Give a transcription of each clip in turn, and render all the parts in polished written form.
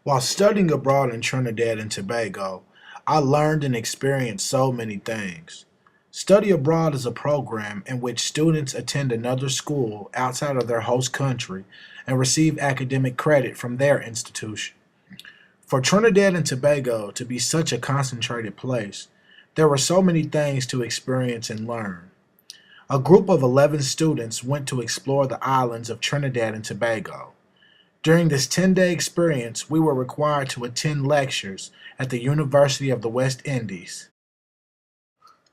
While studying abroad in Trinidad and Tobago, I learned and experienced so many things. Study abroad is a program in which students attend another school outside of their host country and receive academic credit from their institution. For Trinidad and Tobago to be such a concentrated place, there were so many things to experience and learn. A group of 11 students went to explore the islands of Trinidad and Tobago. During this 10-day experience, we were required to attend lectures at the University of the West Indies.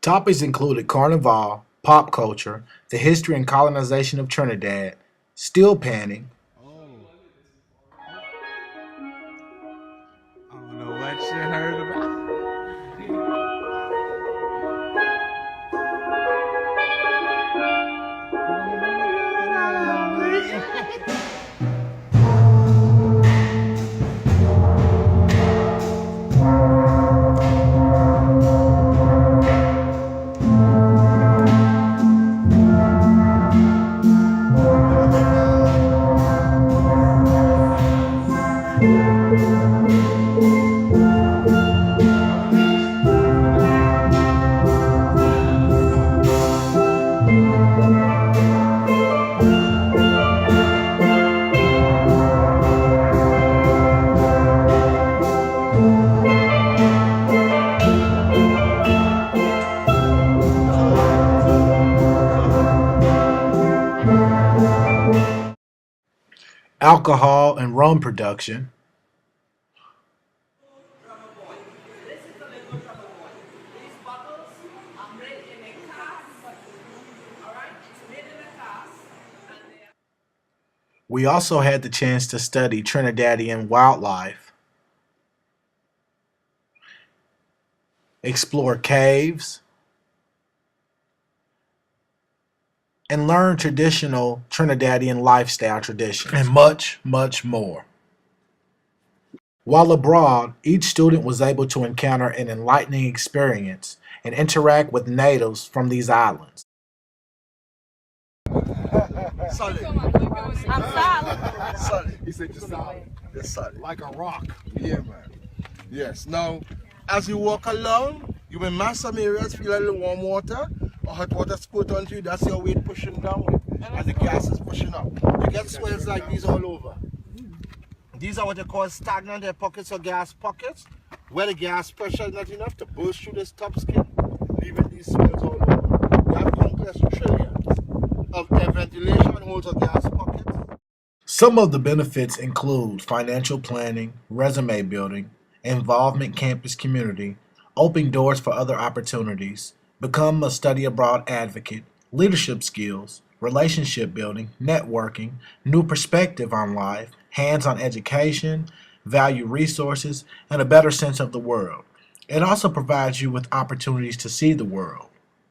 Topics included Carnival, pop culture, the history and colonization of Trinidad, steel panning, I don't know what you heard about. alcohol and rum production, we also had the chance to study Trinidadian wildlife, explore caves, and learn traditional Trinidadian lifestyle traditions, and much, much more. While abroad, each student was able to encounter an enlightening experience and interact with natives from these islands. Solid. I'm solid. Solid. He said you're solid. You're solid. Like a rock. Yeah, man. Yes. Now, as you walk along, you may mass some areas feel a little warm water or hot water squirt onto you. That's your weight pushing down and the gas is pushing up. You get swells like these all over. These are what they call stagnant air pockets or gas pockets, where the gas pressure is not enough to burst through this top skin, leaving these swells all over. You have countless trillions of air ventilation holes or gas pockets. Some of the benefits include financial planning, resume building, involvement campus community, opening doors for other opportunities, become a study abroad advocate, leadership skills, relationship building, networking, new perspective on life, hands-on education, value resources, and a better sense of the world. It also provides you with opportunities to see the world.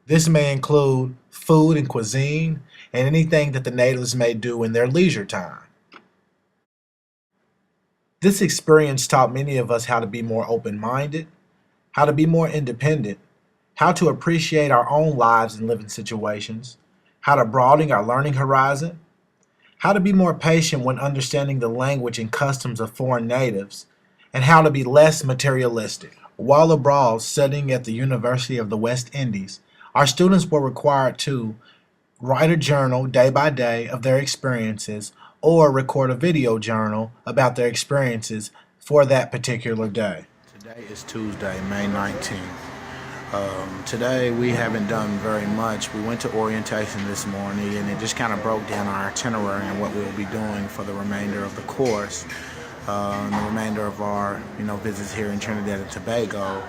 This may include food and cuisine, and anything that the natives may do in their leisure time. This experience taught many of us how to be more open-minded, how to be more independent, how to appreciate our own lives and living situations, how to broaden our learning horizon, how to be more patient when understanding the language and customs of foreign natives, and how to be less materialistic. While abroad studying at the University of the West Indies, our students were required to write a journal day by day of their experiences or record a video journal about their experiences for that particular day. Today is Tuesday, May 19th. Today we haven't done very much. We went to orientation this morning and it just kind of broke down our itinerary and what we'll be doing for the remainder of the course. the remainder of our visits here in Trinidad and Tobago,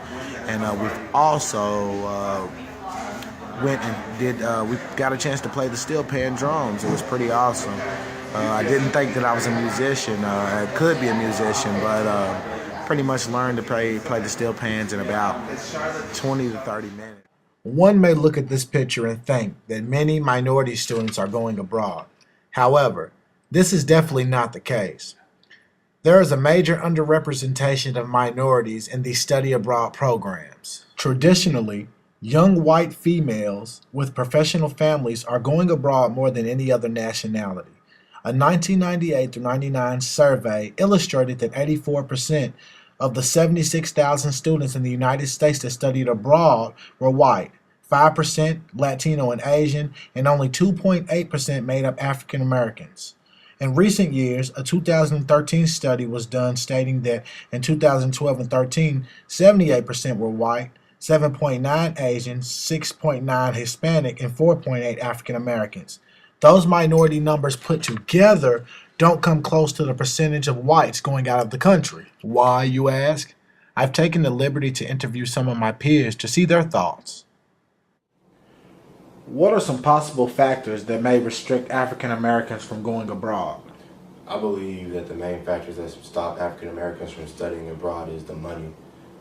and we've also went and did. We got a chance to play the steel pan drums. It was pretty awesome. I didn't think that I was a musician. I could be a musician, but pretty much learned to play the steel pans in about 20 to 30 minutes. One may look at this picture and think that many minority students are going abroad. However, this is definitely not the case. There is a major underrepresentation of minorities in these study abroad programs. Traditionally, young white females with professional families are going abroad more than any other nationality. A 1998 through 99 survey illustrated that 84% of the 76,000 students in the United States that studied abroad were white, 5% Latino and Asian, and only 2.8% made up African Americans. In recent years, a 2013 study was done stating that in 2012 and 13, 78% were white, 7.9 Asian, 6.9 Hispanic, and 4.8 African Americans. Those minority numbers put together don't come close to the percentage of whites going out of the country. Why, you ask? I've taken the liberty to interview some of my peers to see their thoughts. What are some possible factors that may restrict African Americans from going abroad? I believe that the main factors that stop African Americans from studying abroad is the money,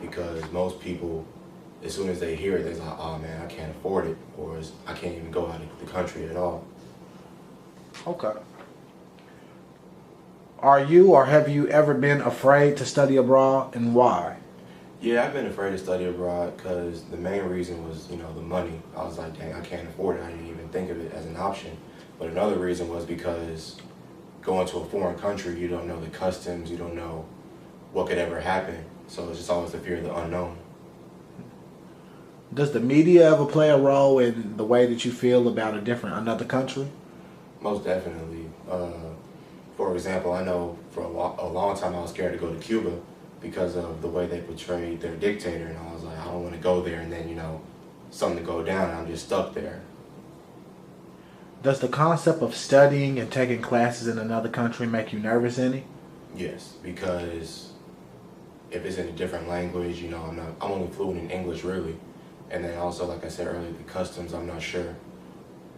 because most people, as soon as they hear it, they're like, oh man, I can't afford it, or I can't even go out of the country at all. Okay. Are you or have you ever been afraid to study abroad, and why? Yeah, I've been afraid to study abroad because the main reason was, the money. I was like, dang, I can't afford it. I didn't even think of it as an option. But another reason was because going to a foreign country, you don't know the customs, you don't know what could ever happen. So it's just always the fear of the unknown. Does the media ever play a role in the way that you feel about another country? Most definitely. For example, I know for a long time I was scared to go to Cuba because of the way they portrayed their dictator, and I was like, I don't want to go there and then, something to go down and I'm just stuck there. Does the concept of studying and taking classes in another country make you nervous any? Yes, because if it's in a different language, I'm only fluent in English really. And then also, like I said earlier, the customs, I'm not sure.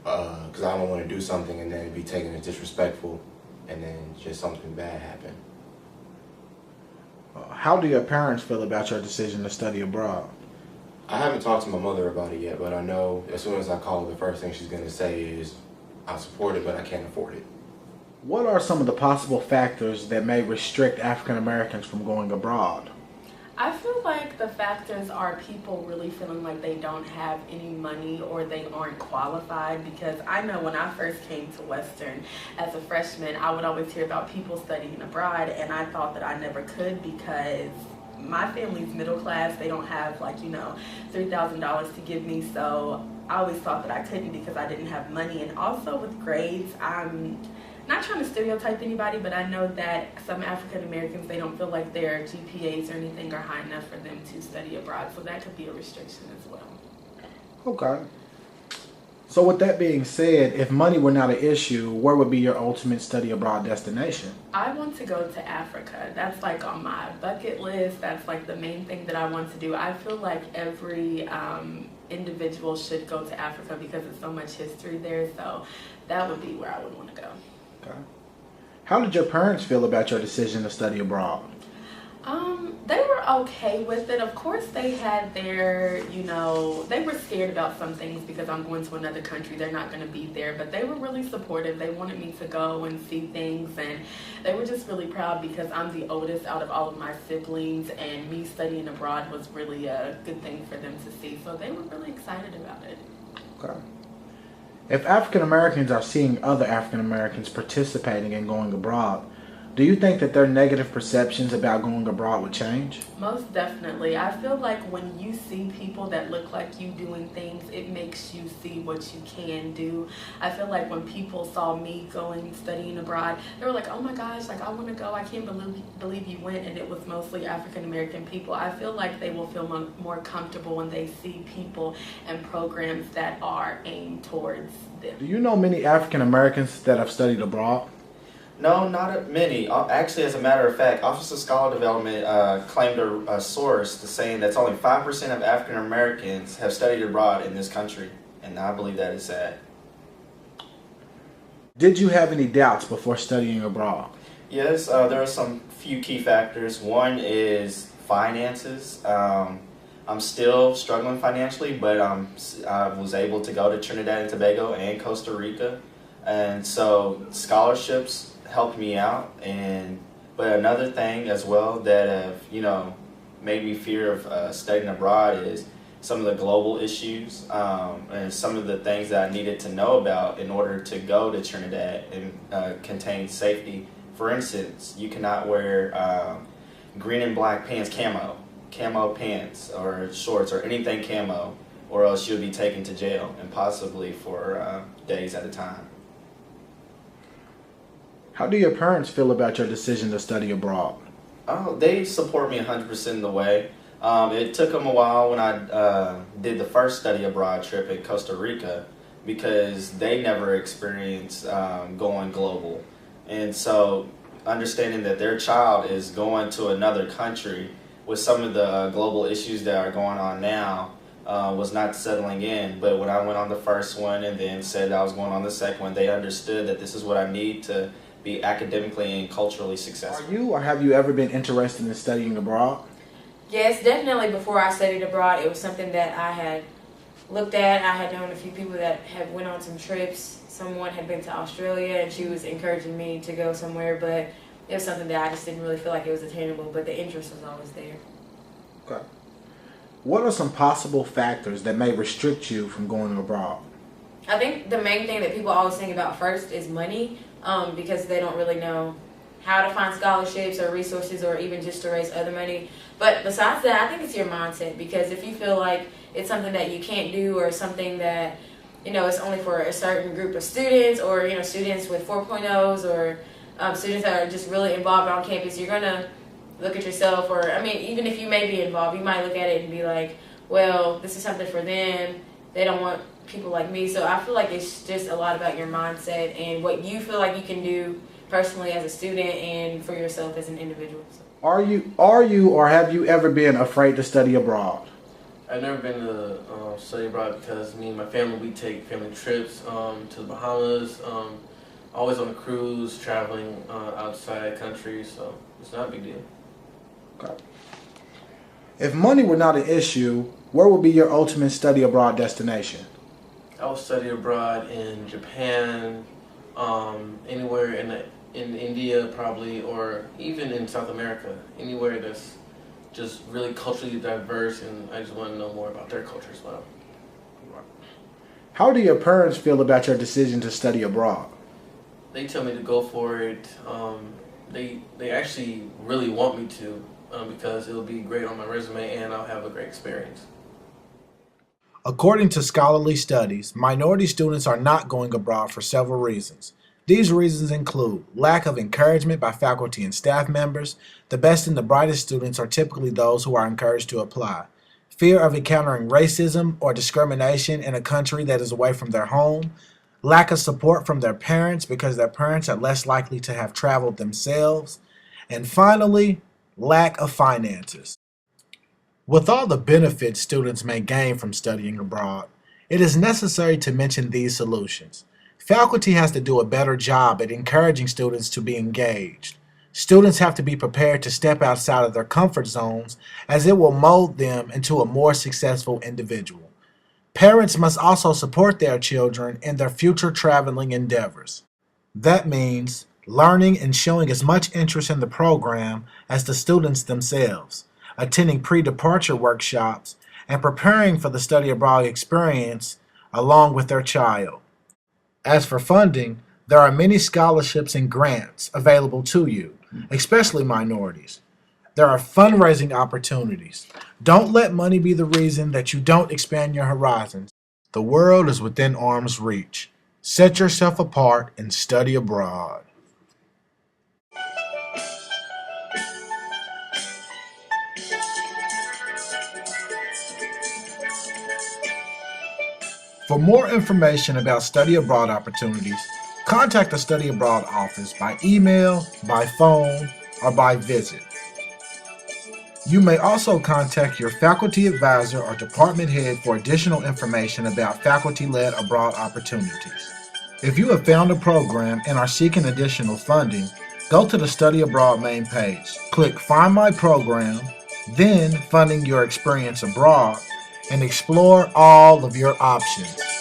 Because I don't want to do something and then it'd be taken as disrespectful and then just something bad happen. How do your parents feel about your decision to study abroad? I haven't talked to my mother about it yet, but I know as soon as I call her, the first thing she's going to say is, I support it, but I can't afford it. What are some of the possible factors that may restrict African Americans from going abroad? I feel like the factors are people really feeling like they don't have any money or they aren't qualified, because I know when I first came to Western as a freshman, I would always hear about people studying abroad, and I thought that I never could because my family's middle class. They don't have $3,000 to give me, so I always thought that I couldn't because I didn't have money. And also with grades, I'm not trying to stereotype anybody, but I know that some African Americans, they don't feel like their GPAs or anything are high enough for them to study abroad, so that could be a restriction as well. Okay. So with that being said, if money were not an issue, where would be your ultimate study abroad destination? I want to go to Africa. That's like on my bucket list. That's like the main thing that I want to do. I feel like every individual should go to Africa because there's so much history there, so that would be where I would want to go. Okay. How did your parents feel about your decision to study abroad? They were okay with it. Of course, they had their, they were scared about some things because I'm going to another country. They're not going to be there, but they were really supportive. They wanted me to go and see things, and they were just really proud because I'm the oldest out of all of my siblings, and me studying abroad was really a good thing for them to see. So they were really excited about it. Okay. If African Americans are seeing other African Americans participating in going abroad, do you think that their negative perceptions about going abroad would change? Most definitely. I feel like when you see people that look like you doing things, it makes you see what you can do. I feel like when people saw me going studying abroad, they were like, oh my gosh, I want to go. I can't believe you went. And it was mostly African American people. I feel like they will feel more comfortable when they see people and programs that are aimed towards them. Do you know many African Americans that have studied abroad? No, not many. Actually, as a matter of fact, Office of Scholar Development claimed a source to saying that only 5% of African Americans have studied abroad in this country, and I believe that is sad. Did you have any doubts before studying abroad? Yes, there are some few key factors. One is finances. I'm still struggling financially, but I was able to go to Trinidad and Tobago and Costa Rica, and so scholarships helped me out. But another thing as well that have made me fear of studying abroad is some of the global issues and some of the things that I needed to know about in order to go to Trinidad and contain safety. For instance, you cannot wear green and black pants, camo pants or shorts or anything camo, or else you'll be taken to jail and possibly for days at a time. How do your parents feel about your decision to study abroad? Oh, they support me 100% of the way. It took them a while when I did the first study abroad trip in Costa Rica because they never experienced going global. And so understanding that their child is going to another country with some of the global issues that are going on now was not settling in. But when I went on the first one and then said I was going on the second one, they understood that this is what I need to be academically and culturally successful. Are you or have you ever been interested in studying abroad? Yes, definitely. Before I studied abroad, it was something that I had looked at. I had known a few people that had went on some trips. Someone had been to Australia, and she was encouraging me to go somewhere, but it was something that I just didn't really feel like it was attainable, but the interest was always there. Okay. What are some possible factors that may restrict you from going abroad? I think the main thing that people always think about first is money, because they don't really know how to find scholarships or resources or even just to raise other money. But besides that, I think it's your mindset, because if you feel like it's something that you can't do or something that, it's only for a certain group of students or, students with 4.0s or students that are just really involved on campus, you're going to look at yourself, or, even if you may be involved, you might look at it and be like, well, this is something for them. They don't want people like me. So I feel like it's just a lot about your mindset and what you feel like you can do personally as a student and for yourself as an individual. Are you or have you ever been afraid to study abroad? I've never been to study abroad because me and my family, we take family trips to the Bahamas, always on a cruise, traveling outside country, so it's not a big deal. Okay. If money were not an issue, where would be your ultimate study abroad destination? I will study abroad in Japan, anywhere in India probably, or even in South America, anywhere that's just really culturally diverse, and I just want to know more about their culture as well. How do your parents feel about your decision to study abroad? They tell me to go for it. They actually really want me to because it'll be great on my resume and I'll have a great experience. According to scholarly studies, minority students are not going abroad for several reasons. These reasons include lack of encouragement by faculty and staff members. The best and the brightest students are typically those who are encouraged to apply. Fear of encountering racism or discrimination in a country that is away from their home. Lack of support from their parents because their parents are less likely to have traveled themselves. And finally, lack of finances. With all the benefits students may gain from studying abroad, it is necessary to mention these solutions. Faculty has to do a better job at encouraging students to be engaged. Students have to be prepared to step outside of their comfort zones, as it will mold them into a more successful individual. Parents must also support their children in their future traveling endeavors. That means learning and showing as much interest in the program as the students themselves, attending pre-departure workshops, and preparing for the study abroad experience along with their child. As for funding, there are many scholarships and grants available to you, especially minorities. There are fundraising opportunities. Don't let money be the reason that you don't expand your horizons. The world is within arm's reach. Set yourself apart and study abroad. For more information about study abroad opportunities, Contact the Study Abroad office by email, by phone, or by visit. You may also contact your faculty advisor or department head for additional information about faculty-led abroad opportunities. If you have found a program and are seeking additional funding, go to the Study Abroad main page, click Find My Program, then Funding Your Experience Abroad, and explore all of your options.